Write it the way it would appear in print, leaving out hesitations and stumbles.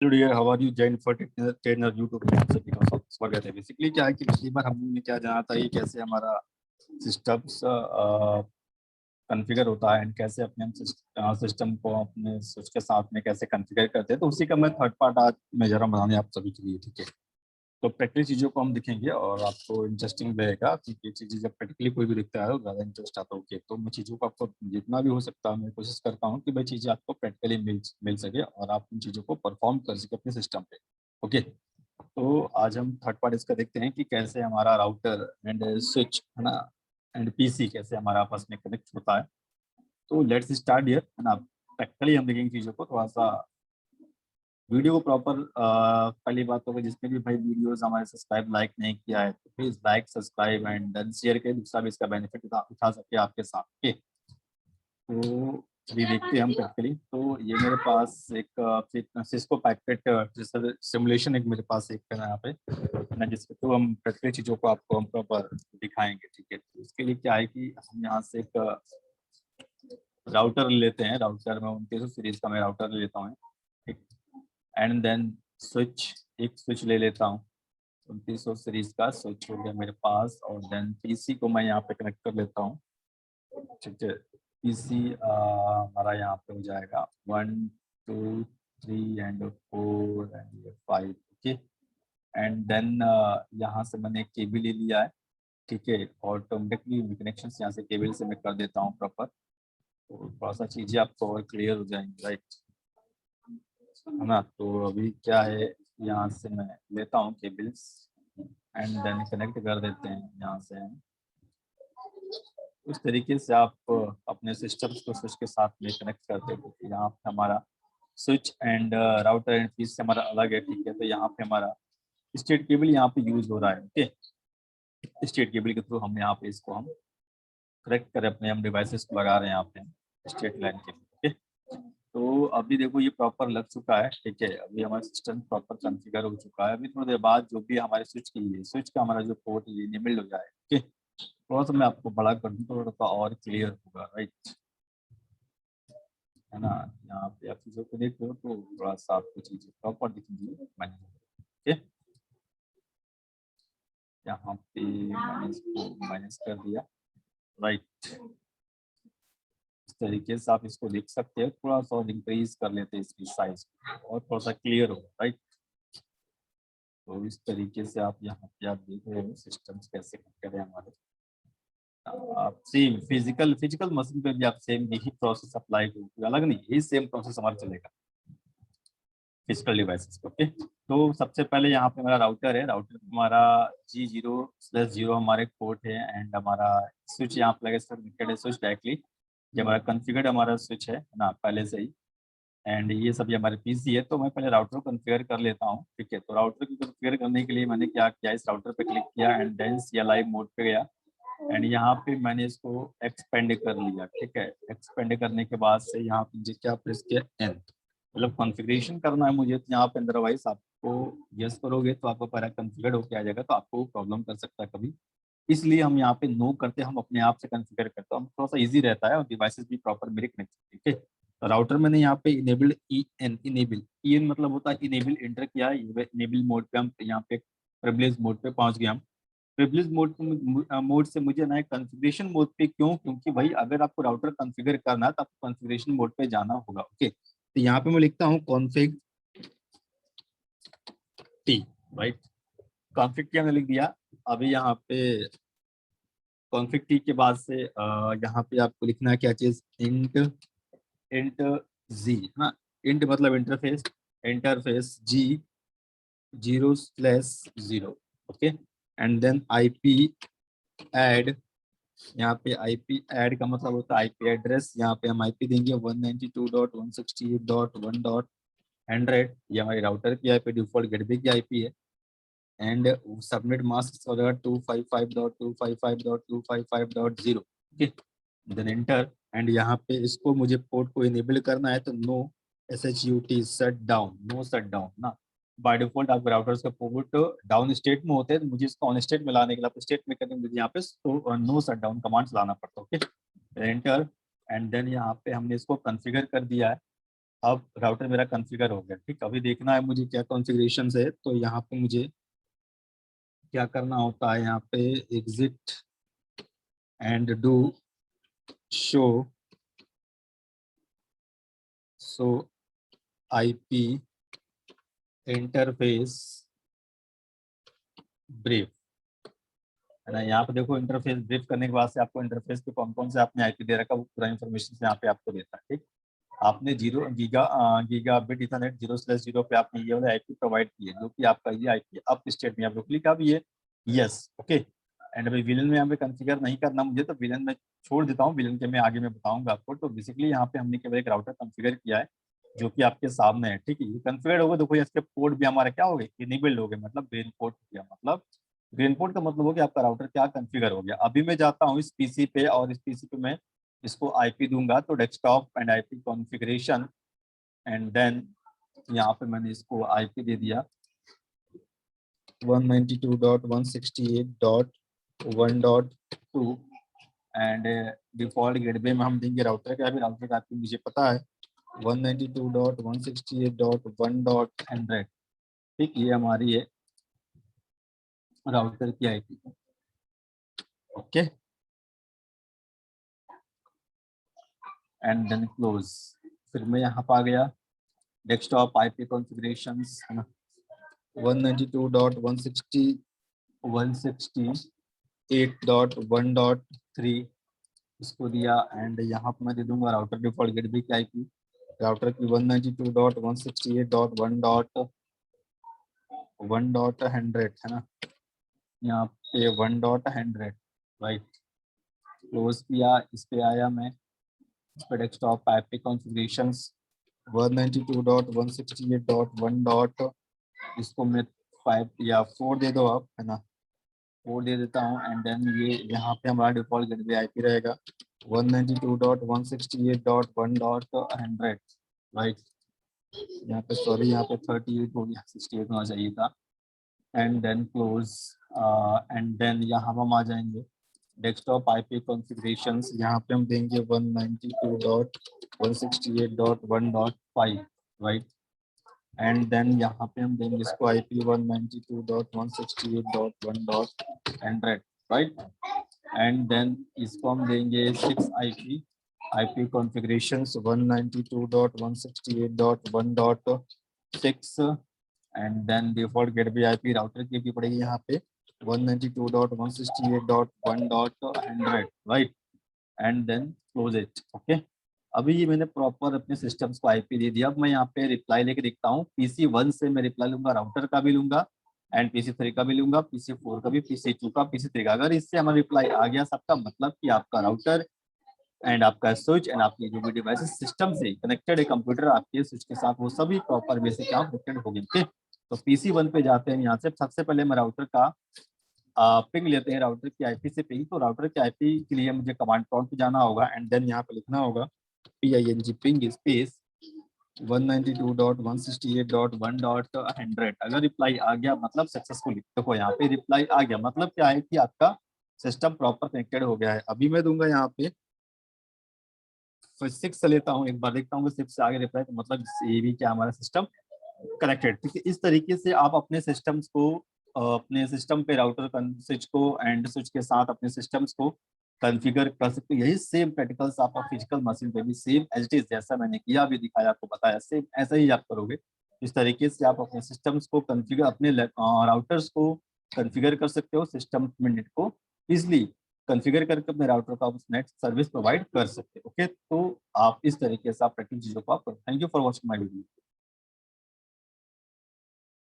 Dear how are you Jain for trainer YouTube स्वागत है। Basically क्या है कि पिछली बार हमने क्या जाना था ये कैसे हमारा सिस्टम्स कॉन्फ़िगर होता है एंड कैसे अपने हम सिस्टम को अपने स्विच के साथ में कैसे कॉन्फ़िगर करते हैं। तो उसी का मैं थर्ड पार्ट आज मैं जरा बनाने आप सभी के लिए, ठीक है। तो प्रैक्टिकली चीज़ों को हम दिखेंगे और आपको इंटरेस्टिंग रहेगा क्योंकि ये चीज़ें जब प्रैक्टिकली कोई भी दिखता है तो ज़्यादा इंटरेस्ट आता है। ओके, तो मैं चीज़ों को आपको जितना भी हो सकता है मैं कोशिश करता हूँ कि भाई चीज़ें आपको प्रैक्टिकली मिल सके और आप उन चीज़ों को परफॉर्म कर सके अपने सिस्टम पे। ओके, तो आज हम थर्ड पार्ट इसका देखते हैं कि कैसे हमारा राउटर एंड स्विच है ना एंड पीसी कैसे हमारा आपस में कनेक्ट होता है। तो लेट्स स्टार्ट हियर है ना। प्रैक्टिकली हम देखेंगे चीज़ों को थोड़ा सा वीडियो को प्रॉपर। पहली बात तो जिसने भी भाई वीडियोस हमारे सब्सक्राइब लाइक नहीं किया है तो please like subscribe and then share करें, दूसरा भी इसका बेनिफिट उठा सके आपके साथ। ओके, तो अभी देखते हैं हम प्रैक्टिकली। तो ये मेरे पास एक सिस्को पैकेट सिमुलेशन एक मेरे पास एक है यहाँ पे ना, जिसके तो हम प्रैक्टिकली चीज़ों को आपको हम प्रॉपर दिखाएंगे, ठीक है। तो इसके लिए क्या है कि हम यहाँ से एक राउटर लेते हैं। राउटर में 2900 सीरीज का मैं राउटर ले लेता हूँ, ठीक। एंड देन स्विच, एक स्विच ले लेता हूँ। 2900 सीरीज का स्विच हो गया मेरे पास और देन पीसी को मैं यहाँ पे कनेक्ट कर लेता हूँ, ठीक है। पीसी हमारा यहाँ पे हो जाएगा 1 2 3 and 4 and 5, okay. And then यहाँ से मैंने एक केबल ले लिया है, ठीक है। ऑटोमेटिकली कनेक्शन यहाँ से केबल से मैं कर देता हूँ प्रॉपर, तो थोड़ा सा चीज़ें आपको और क्लियर हो जाएंगी, राइट, है ना। तो अभी क्या है, यहाँ से मैं लेता हूँ केबल्स एंड देन कनेक्ट कर देते हैं यहाँ से हम। उस तरीके से आप अपने सिस्टम्स को स्विच के साथ में कनेक्ट करते हो। तो यहाँ पे हमारा स्विच एंड राउटर एंड पीस से हमारा अलग है, ठीक है। तो यहाँ पे हमारा स्टेट केबल यहाँ पे यूज हो रहा है, ओके। स्टेट केबल के थ्रू हम यहाँ पे इसको हम कनेक्ट करें अपने हम डिवाइसेस को लगा रहे हैं यहाँ पे स्टेट लाइन के, ओके। तो अभी देखो ये प्रॉपर लग चुका है, ठीक है। अभी हमारा सिस्टम प्रॉपर कॉन्फ़िगर हो चुका है। अभी थोड़ी देर बाद जो भी हमारे स्विच की है, स्विच का हमारा जो पोर्ट है ये इनेबल्ड हो जाए, ओके। थोड़ा सा मैं आपको बड़ा कर दूँ तो थोड़ा सा और क्लियर होगा, राइट, है ना। यहाँ पे आप चीज़ों को देख रहे हो तो थोड़ा सा आपको चीज़ें प्रॉपर दिखेंगी मैंने, ओके। यहाँ पे मैंने इसको माइनस कर दिया, राइट। इस तरीके से आप इसको देख सकते हैं। थोड़ा सा और इंक्रीज कर लेते हैं इसकी साइज और थोड़ा सा क्लियर हो, राइट। तो इस तरीके से आप यहाँ पे आप देख रहे हो सिस्टम्स कैसे करें हमारे। आप सेम फिजिकल फिजिकल मशीन पे भी आप सेम यही प्रोसेस अप्लाई करोगे, अलग नहीं, यही सेम प्रोसेस हमारा चलेगा फिजिकल डिवाइसेस पे, ओके। तो सबसे पहले यहाँ पे हमारा राउटर है। राउटर हमारा G0/0 हमारे पोर्ट है एंड हमारा स्विच यहाँ पे लगे कनेक्टेड है स्विच डायरेक्टली। ये हमारा कॉन्फ़िगर्ड हमारा स्विच है ना पहले से ही। एंड ये सब ये हमारे पीसी है। तो मैं पहले राउटर को कॉन्फ़िगर कर लेता हूँ, ठीक है। तो राउटर को कॉन्फ़िगर करने के लिए मैंने क्या किया, इस राउटर पे क्लिक किया एंड देन CLI मोड पे गया एंड यहाँ पे मैंने इसको एक्सपेंड कर लिया, ठीक है। एक्सपेंड करने के बाद से यहाँ पे मुझे क्या प्रेस किया, एन, मतलब कॉन्फ़िगरेशन करना है मुझे। तो यहाँ पे अदरवाइज आपको यस करोगे तो आपको पहले कॉन्फ़िगर होके आ जाएगा, तो आपको प्रॉब्लम कर सकता है कभी। इसलिए हम यहाँ पे नो करते, हम अपने आप से कॉन्फ़िगर करते हैं, हम थोड़ा सा इजी रहता है और डिवाइसेस भी प्रॉपर मेरे कनेक्ट, ठीक है। तो राउटर मैंने यहाँ पे इनेबल्ड EN मतलब होता है इनेबल इंटर किया है। इनेबल मोड पे हम यहाँ पे प्रिविलेज मोड पे पहुंच गए हम। प्रिविलेज मोड से मुझे ना कॉन्फ़िगरेशन मोड पे, क्यों, क्योंकि भाई अगर आपको राउटर कॉन्फ़िगर करना है तो आपको कॉन्फ़िगरेशन मोड पे जाना होगा, ओके। तो यहाँ पे मैं लिखता हूँ config T, right. Config T हमने लिख दिया। अभी यहाँ पे कॉन्फ़िग टी के बाद से यहाँ पे आपको लिखना है क्या चीज, इंट इंट जी, हाँ। इंट मतलब interface, interface G 0/0, okay. And then IP add. यहाँ पे IP ऐड का मतलब होता है IP एड्रेस। यहाँ पे हम IP देंगे 192.168.1.100। ये हमारी राउटर की IP, डिफॉल्ट गेटवे की IP है। एंड सबमिट मास्क वगैरह 255.255.255.0, ओके। Then enter. एंड यहाँ पे इसको मुझे पोर्ट को इनेबल करना है तो no SHUT shut down, no shut down ना। बाय डिफॉल्ट आपके राउटर्स का पोर्ट डाउन स्टेट में होते हैं, तो मुझे इसको ऑन स्टेट में लाने के लिए स्टेट में करने मुझे यहाँ पे तो नो शट डाउन कमांड चलाना पड़ता है, ओके। एंटर। एंड देन यहाँ पे हमने इसको कॉन्फ़िगर कर दिया है। अब राउटर मेरा कॉन्फ़िगर हो गया। ठीक, अभी देखना है मुझे क्या कॉन्फ़िगरेशन है। तो यहाँ पे मुझे क्या करना होता है, यहाँ पे exit and do show IP interface brief, है ना। यहाँ पे देखो इंटरफेस ब्रीफ करने के बाद से आपको इंटरफेस पे कौन कौन से आपने आईपी दे रखा, वो पूरा इन्फॉर्मेशन यहाँ पे आपको देता है। ठीक, आपने गीगा बिट इथरनेट 0/0 पे आपने ये वाला आईपी प्रोवाइड किया, जो कि आपका ये आईपी अप स्टेट में आप लोग लिखा भी है यस, ओके। एंड अभी विलन में यहाँ पे कॉन्फ़िगर नहीं करना मुझे, तो विलन में छोड़ देता हूँ, विलन के मैं आगे में बताऊंगा आपको। तो बेसिकली यहाँ पे हमने केवल एक राउटर कॉन्फ़िगर किया है जो कि आपके सामने है। ठीक है, ये कॉन्फ़िगर होगा, देखो इसके पोर्ट भी हमारे क्या हो गए, इनेबल्ड हो गए, मतलब ग्रीन पोर्ट हो गया। मतलब ग्रीन पोर्ट का मतलब हो गया आपका राउटर क्या कॉन्फ़िगर हो गया। अभी मैं जाता हूँ इस पीसी पे, और इस पीसी पे मैं इसको आईपी दूंगा, तो desktop and IP configuration, and then यहाँ पे मैंने इसको आईपी दे दिया 192.168.1.2, एंड डिफॉल्ट गेटवे में हम देंगे राउटर का भी। राउटर का आईपी मुझे पता है 192.168.1.100। ठीक, ये हमारी है राउटर की IP, okay. And then close. फिर मैं यहाँ पर आ गया डेस्कटॉप आईपी कॉन्फ़िगरेशंस, है ना, 192.168.1.3 इसको दिया। एंड यहाँ पर मैं दे दूंगा राउटर डिफॉल्ट गेटवे की आईपी, राउटर की 192.168.1.100, है ना, यहाँ पे 1.100, राइट। क्लोज किया, इस पे आया मैं, इस पे डेस्कटॉप आईपी कॉन्फ़िगरेशंस 192.168.1. इसको मैं 5 या 4 दे दो आप, है ना, 4 दे देता हूँ। एंड देन ये यहाँ पे हमारा डिफॉल्ट गेटवे आईपी रहेगा 192.168.1.100, राइट। यहाँ पे सॉरी, यहाँ पे 38 हो गया, 68 होना चाहिए था। And then close. And then यहाँ हम आ जाएंगे डेस्कटॉप आईपी कॉन्फ़िगरेशंस, यहाँ पे हम देंगे 192.168.1.5, राइट। एंड देन यहाँ पे हम देंगे इसको आईपी 192.168.1.100, राइट। एंड देन इसको हम देंगे 6 IP configurations 192.168.1.6, and then default gateway IP router की भी पड़ेगी यहाँ पे 192.168.1.100, right. And then close it, okay. अभी ये मैंने प्रॉपर अपने सिस्टम्स को आईपी दे दिया। अब मैं यहाँ पे रिप्लाई लेके देखता हूँ, PC1 से मैं रिप्लाई लूंगा, राउटर का भी लूंगा, एंड PC3 का भी लूंगा, PC4 का भी, PC2 का, PC3 का। अगर इससे हमारा रिप्लाई आ गया सबका, मतलब कि आपका राउटर एंड आपका स्विच एंड आपकी जो भी डिवाइस सिस्टम से कनेक्टेड है, कंप्यूटर आपके स्विच के साथ, वो सभी प्रॉपर वे से क्या कनेक्टेड हो गए, ओके। तो PC1 पे जाते हैं, यहाँ से सबसे पहले मैं राउटर का पिंग लेते हैं, राउटर की आईपी से पिंग। तो राउटर की आईपी के लिए मुझे कमांड प्रॉम्प्ट पे जाना होगा, एंड देन यहाँ पे लिखना होगा PING पिंग स्पेस 192.168.1.100। अगर रिप्लाई आ गया मतलब सक्सेसफुली, देखो यहाँ पे रिप्लाई आ गया, मतलब क्या है कि आपका सिस्टम प्रॉपर कनेक्टेड हो गया है। अभी मैं दूंगा यहाँ पे 6 से लेता हूँ, एक बार देखता हूँ 6 से आगे रिप्लाई, तो मतलब ये भी क्या हमारा सिस्टम कनेक्टेड। ठीक है, इस तरीके से आप अपने सिस्टम्स को अपने सिस्टम पे राउटर स्विच को एंड स्विच के साथ अपने सिस्टम्स को कॉन्फ़िगर कर सकते हो। यही सेम प्रैक्टिकल्स आप फिजिकल मशीन पे भी सेम एज इट इज, जैसा मैंने किया अभी दिखाया आपको बताया, सेम ऐसा ही आप करोगे। इस तरीके से आप अपने सिस्टम्स को कॉन्फ़िगर, अपने राउटर्स को कॉन्फ़िगर कर सकते हो, सिस्टम में नेट को इजिली कॉन्फ़िगर करके अपने राउटर का नेट सर्विस प्रोवाइड कर सकते हो, ओके। तो आप इस तरीके से आप प्रैक्टिकल चीजों को आप करो। Thank you for watching my video.